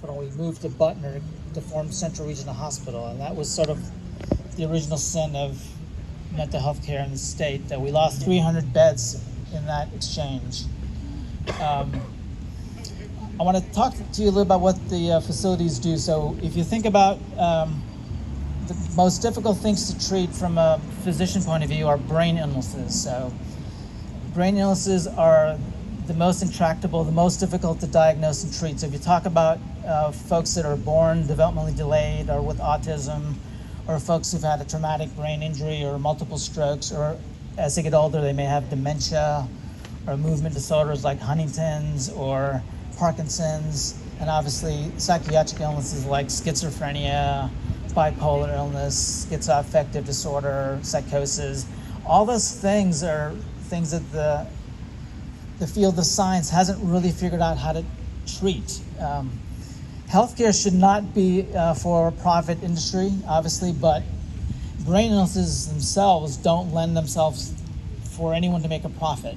We moved to Butner to form Central Regional Hospital, and that was sort of the original sin of mental health care in the state. That we lost 300 beds in that exchange. I want to talk to you a little about what the facilities do. So if you think about the most difficult things to treat from a physician point of view are brain illnesses. So brain illnesses are the most intractable, the most difficult to diagnose and treat. So if you talk about folks that are born developmentally delayed or with autism, or folks who've had a traumatic brain injury or multiple strokes, or as they get older, they may have dementia or movement disorders like Huntington's or Parkinson's, and obviously psychiatric illnesses like schizophrenia, bipolar illness, schizoaffective disorder, psychosis. All those things are things that the field of science hasn't really figured out how to treat. Healthcare should not be for profit industry, obviously, but brain illnesses themselves don't lend themselves for anyone to make a profit.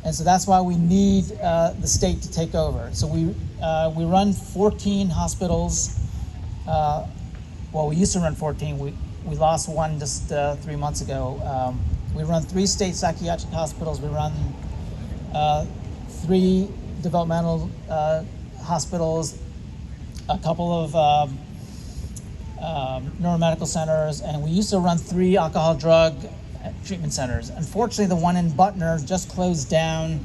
And so that's why we need the state to take over. So we run 14 hospitals. We used to run 14. We lost one just 3 months ago. We run 3 state psychiatric hospitals. We run 3 developmental hospitals, a couple of neuromedical centers, and we used to run 3 alcohol drug treatment centers. Unfortunately, the one in Butner just closed down,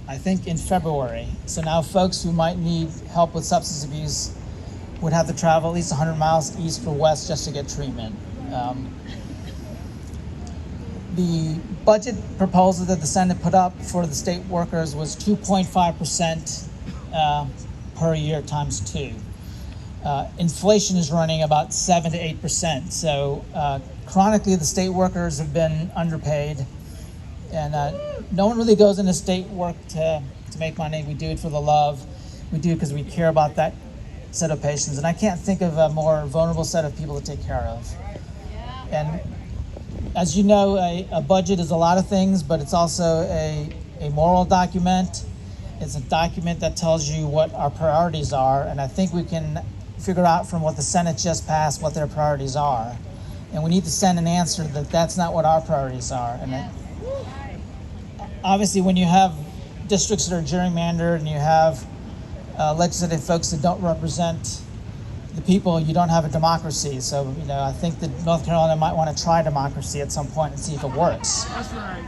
I think, in February. So now folks who might need help with substance abuse would have to travel at least 100 miles east or west just to get treatment. The budget proposal that the Senate put up for the state workers was 2.5% per year times 2. Inflation is running about 7 to 8%. So chronically, the state workers have been underpaid, and no one really goes into state work to make money. We do it for the love. We do it because we care about that set of patients, and I can't think of a more vulnerable set of people to take care of. And as you know, a budget is a lot of things, but it's also a moral document. It's a document that tells you what our priorities are, and I think we can figure out from what the Senate just passed what their priorities are. And we need to send an answer that that's not what our priorities are. And obviously, when you have districts that are gerrymandered and you have legislative folks that don't represent the people, you don't have a democracy. So, I think that North Carolina might want to try democracy at some point and see if it works. That's right.